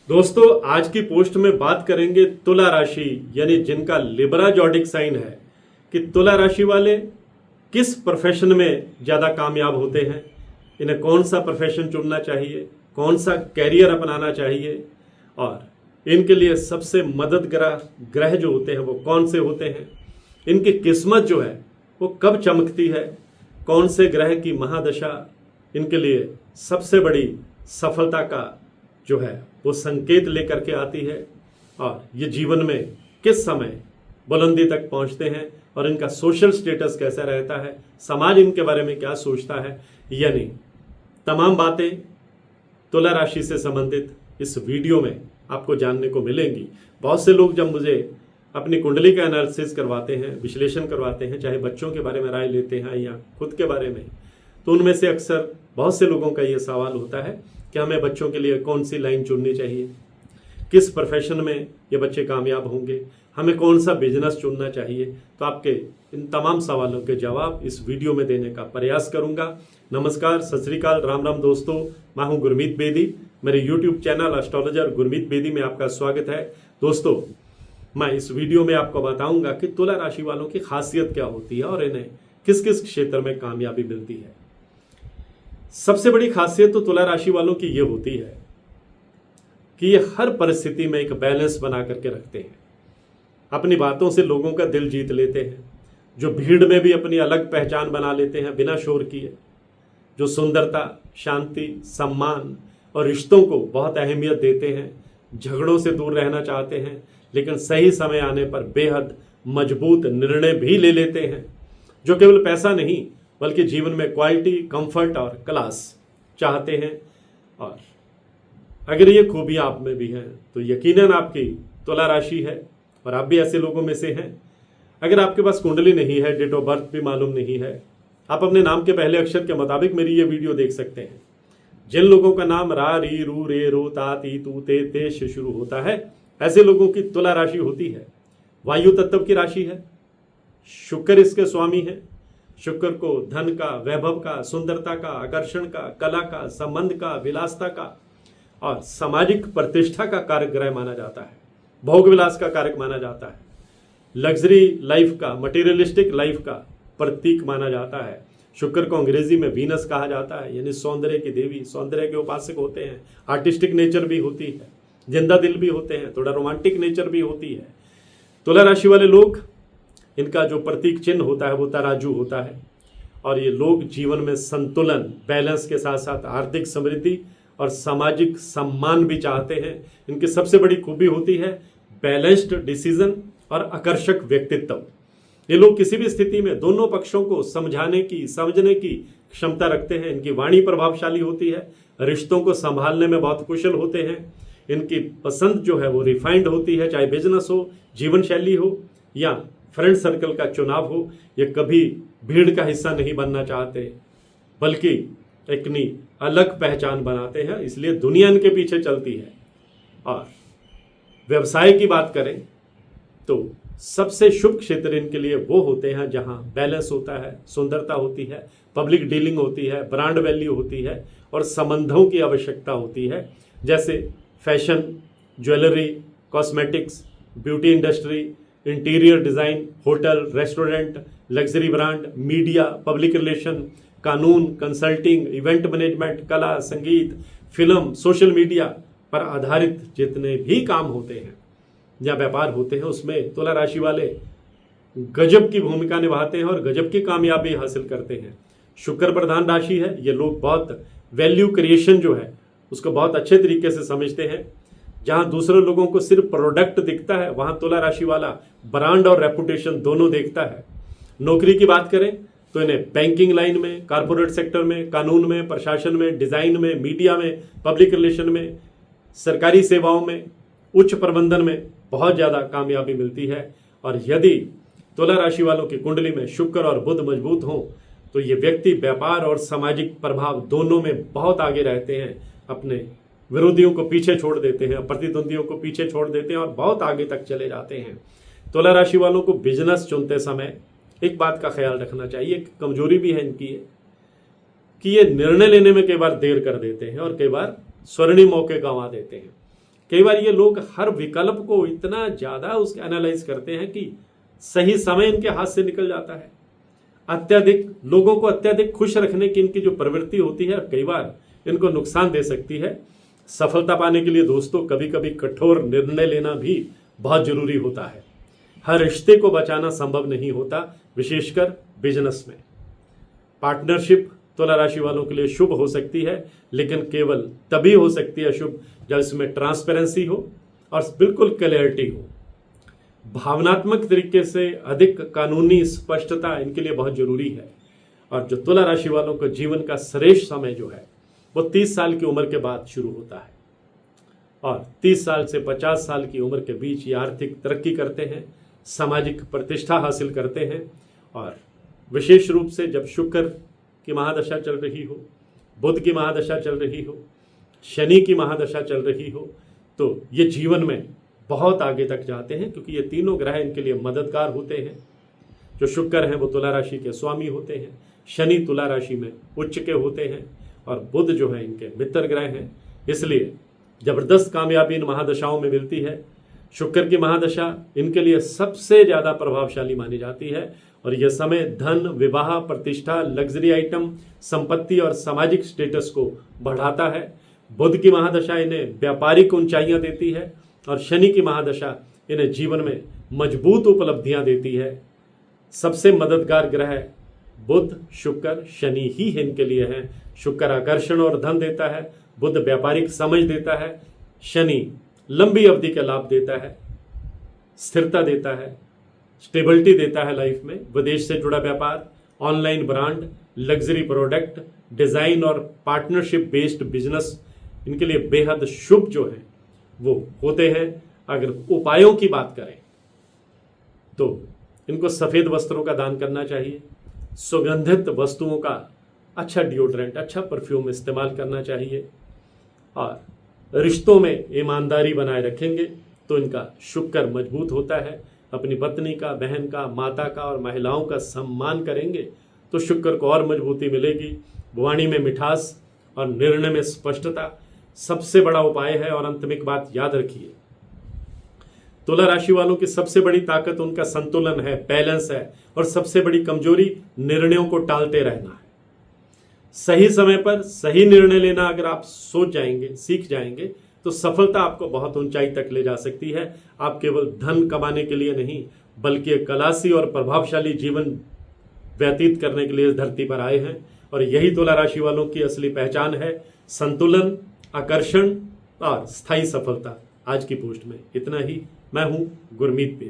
दोस्तों, आज की पोस्ट में बात करेंगे तुला राशि यानी जिनका लिब्रा जॉडिक साइन है कि तुला राशि वाले किस प्रोफेशन में ज्यादा कामयाब होते हैं, इन्हें कौन सा प्रोफेशन चुनना चाहिए, कौन सा कैरियर अपनाना चाहिए और इनके लिए सबसे मददगार ग्रह जो होते हैं वो कौन से होते हैं, इनकी किस्मत जो है वो कब चमकती है, कौन से ग्रह की महादशा इनके लिए सबसे बड़ी सफलता का जो है वो संकेत लेकर के आती है और ये जीवन में किस समय बुलंदी तक पहुंचते हैं और इनका सोशल स्टेटस कैसा रहता है, समाज इनके बारे में क्या सोचता है, यानी तमाम बातें तुला राशि से संबंधित इस वीडियो में आपको जानने को मिलेंगी। बहुत से लोग जब मुझे अपनी कुंडली का एनालिसिस करवाते हैं, विश्लेषण करवाते हैं, चाहे बच्चों के बारे में राय लेते हैं या खुद के बारे में, तो उनमें से अक्सर बहुत से लोगों का ये सवाल होता है कि हमें बच्चों के लिए कौन सी लाइन चुननी चाहिए, किस प्रोफेशन में ये बच्चे कामयाब होंगे, हमें कौन सा बिजनेस चुनना चाहिए। तो आपके इन तमाम सवालों के जवाब इस वीडियो में देने का प्रयास करूंगा। नमस्कार, सत श्री अकाल, राम राम दोस्तों, मैं हूं गुरमीत बेदी। मेरे YouTube channel astrologer Gurmeet Bedi में आपका स्वागत है। दोस्तों, मैं इस वीडियो में आपको बताऊंगा कि तुला राशि वालों की खासियत क्या होती है और इन्हें किस किस क्षेत्र में कामयाबी मिलती है। सबसे बड़ी खासियत तो तुला राशि वालों की ये होती है कि ये हर परिस्थिति में एक बैलेंस बना करके रखते हैं, अपनी बातों से लोगों का दिल जीत लेते हैं, जो भीड़ में भी अपनी अलग पहचान बना लेते हैं बिना शोर किए, जो सुंदरता, शांति, सम्मान और रिश्तों को बहुत अहमियत देते हैं, झगड़ों से दूर रहना चाहते हैं, लेकिन सही समय आने पर बेहद मजबूत निर्णय भी ले लेते हैं, जो केवल पैसा नहीं बल्कि जीवन में क्वालिटी, कंफर्ट और क्लास चाहते हैं। और अगर ये खूबियां आप में भी हैं तो यकीनन आपकी तुला राशि है और आप भी ऐसे लोगों में से हैं। अगर आपके पास कुंडली नहीं है, डेट ऑफ बर्थ भी मालूम नहीं है, आप अपने नाम के पहले अक्षर के मुताबिक मेरी ये वीडियो देख सकते हैं। जिन लोगों का नाम रा, री, रू, रे, रो, ता, ती, तू, ते से शुरू होता है, ऐसे लोगों की तुला राशि होती है। वायु तत्व की राशि है, शुक्र इसके स्वामी है। शुक्र को धन का, वैभव का, सुंदरता का, आकर्षण का, कला का, संबंध का, विलासता का और सामाजिक प्रतिष्ठा का कारक ग्रह माना जाता है। भोग विलास का कारक माना जाता है। लग्जरी लाइफ का, मटेरियलिस्टिक लाइफ का प्रतीक माना जाता है। शुक्र को अंग्रेजी में वीनस कहा जाता है, यानी सौंदर्य की देवी, सौंदर्य के उपासक होते हैं। आर्टिस्टिक नेचर भी होती है, जिंदा दिल भी होते हैं, थोड़ा रोमांटिक नेचर भी होती है। तुला राशि वाले लोग, इनका जो प्रतीक चिन्ह होता है वो तराजू होता है और ये लोग जीवन में संतुलन, बैलेंस के साथ साथ आर्थिक समृद्धि और सामाजिक सम्मान भी चाहते हैं। इनकी सबसे बड़ी खूबी होती है बैलेंस्ड डिसीजन और आकर्षक व्यक्तित्व। ये लोग किसी भी स्थिति में दोनों पक्षों को समझाने की, समझने की क्षमता रखते हैं। इनकी वाणी प्रभावशाली होती है, रिश्तों को संभालने में बहुत कुशल होते हैं। इनकी पसंद जो है वो रिफाइंड होती है, चाहे बिजनेस हो, जीवन शैली हो या फ्रेंड सर्कल का चुनाव हो। ये कभी भीड़ का हिस्सा नहीं बनना चाहते बल्कि अपनी अलग पहचान बनाते हैं, इसलिए दुनिया इनके पीछे चलती है। और व्यवसाय की बात करें तो सबसे शुभ क्षेत्र इनके लिए वो होते हैं जहां बैलेंस होता है, सुंदरता होती है, पब्लिक डीलिंग होती है, ब्रांड वैल्यू होती है और संबंधों की आवश्यकता होती है, जैसे fashion, jewellery, cosmetics, beauty industry, interior design, hotel, restaurant, luxury brand, media, public relation, कानून, कंसल्टिंग, इवेंट मैनेजमेंट, कला, संगीत, फिल्म, सोशल मीडिया पर आधारित जितने भी काम होते हैं या व्यापार होते हैं, उसमें तुला राशि वाले गजब की भूमिका निभाते हैं और गजब की कामयाबी हासिल करते हैं। शुक्र प्रधान राशि है, ये लोग बहुत वैल्यू क्रिएशन जो है उसको बहुत अच्छे तरीके से समझते हैं। जहां दूसरे लोगों को सिर्फ प्रोडक्ट दिखता है, वहां तुला राशि वाला ब्रांड और रेपुटेशन दोनों देखता है। नौकरी की बात करें तो इन्हें बैंकिंग लाइन में, कारपोरेट सेक्टर में, कानून में, प्रशासन में, डिजाइन में, मीडिया में, पब्लिक रिलेशन में, सरकारी सेवाओं में, उच्च प्रबंधन में बहुत ज्यादा कामयाबी मिलती है। और यदि तुला राशि वालों की कुंडली में शुक्र और बुध मजबूत हों तो ये व्यक्ति व्यापार और सामाजिक प्रभाव दोनों में बहुत आगे रहते हैं, अपने विरोधियों को पीछे छोड़ देते हैं, प्रतिद्वंदियों को पीछे छोड़ देते हैं और बहुत आगे तक चले जाते हैं। तुला राशि वालों को बिजनेस चुनते समय एक बात का ख्याल रखना चाहिए, एक कमजोरी भी है इनकी कि ये निर्णय लेने में कई बार देर कर देते हैं और कई बार स्वर्णिम मौके गंवा देते हैं। कई बार ये लोग हर विकल्प को इतना ज्यादा उसके एनालाइज करते हैं कि सही समय इनके हाथ से निकल जाता है। अत्यधिक लोगों को अत्यधिक खुश रखने की इनकी जो प्रवृत्ति होती है कई बार इनको नुकसान दे सकती है। सफलता पाने के लिए दोस्तों कभी कभी कठोर निर्णय लेना भी बहुत जरूरी होता है। हर रिश्ते को बचाना संभव नहीं होता, विशेषकर बिजनेस में। पार्टनरशिप तुला राशि वालों के लिए शुभ हो सकती है, लेकिन केवल तभी हो सकती है शुभ जब इसमें ट्रांसपेरेंसी हो और बिल्कुल क्लैरिटी हो। भावनात्मक तरीके से अधिक कानूनी स्पष्टता इनके लिए बहुत जरूरी है। और जो तुला राशि वालों का जीवन का श्रेष्ठ समय जो है वो 30 साल की उम्र के बाद शुरू होता है और 30 साल से 50 साल की उम्र के बीच ये आर्थिक तरक्की करते हैं, सामाजिक प्रतिष्ठा हासिल करते हैं। और विशेष रूप से जब शुक्र की महादशा चल रही हो, बुध की महादशा चल रही हो, शनि की महादशा चल रही हो, तो ये जीवन में बहुत आगे तक जाते हैं, क्योंकि ये तीनों ग्रह इनके लिए मददगार होते हैं। जो शुक्र हैं वो तुला राशि के स्वामी होते हैं, शनि तुला राशि में उच्च के होते हैं और बुध जो है इनके मित्र ग्रह हैं। इसलिए जबरदस्त कामयाबी इन महादशाओं में मिलती है। शुक्र की महादशा इनके लिए सबसे ज्यादा प्रभावशाली मानी जाती है और यह समय धन, विवाह, प्रतिष्ठा, लग्जरी आइटम, संपत्ति और सामाजिक स्टेटस को बढ़ाता है। बुध की महादशा इन्हें व्यापारिक ऊंचाइयां देती है और शनि की महादशा इन्हें जीवन में मजबूत उपलब्धियां देती है। सबसे मददगार ग्रह बुध, शुक्र, शनि ही इनके लिए हैं। शुक्र आकर्षण और धन देता है, बुध व्यापारिक समझ देता है, शनि लंबी अवधि का लाभ देता है, स्थिरता देता है, स्टेबिलिटी देता है लाइफ में। विदेश से जुड़ा व्यापार, online brand, luxury product, design और पार्टनरशिप बेस्ड बिजनेस इनके लिए बेहद शुभ जो है वो होते हैं। अगर उपायों की बात करें तो इनको सफेद वस्त्रों का दान करना चाहिए, सुगंधित वस्तुओं का अच्छा डिओड्रेंट, अच्छा परफ्यूम इस्तेमाल करना चाहिए और रिश्तों में ईमानदारी बनाए रखेंगे तो इनका शुक्र मजबूत होता है। अपनी पत्नी का, बहन का, माता का और महिलाओं का सम्मान करेंगे तो शुक्र को और मजबूती मिलेगी। वाणी में मिठास और निर्णय में स्पष्टता सबसे बड़ा उपाय है। और अंत में एक बात याद रखिए, तुला राशि वालों की सबसे बड़ी ताकत उनका संतुलन है, बैलेंस है, और सबसे बड़ी कमजोरी निर्णयों को टालते रहना है। सही समय पर सही निर्णय लेना अगर आप सोच जाएंगे, सीख जाएंगे, तो सफलता आपको बहुत ऊंचाई तक ले जा सकती है। आप केवल धन कमाने के लिए नहीं, बल्कि एक कलासी और प्रभावशाली जीवन व्यतीत करने के लिए इस धरती पर आए हैं। और यही तुला राशि वालों की असली पहचान है, संतुलन, आकर्षण और स्थायी सफलता। आज की पोस्ट में इतना ही। मैं हूं गुरमीत पे।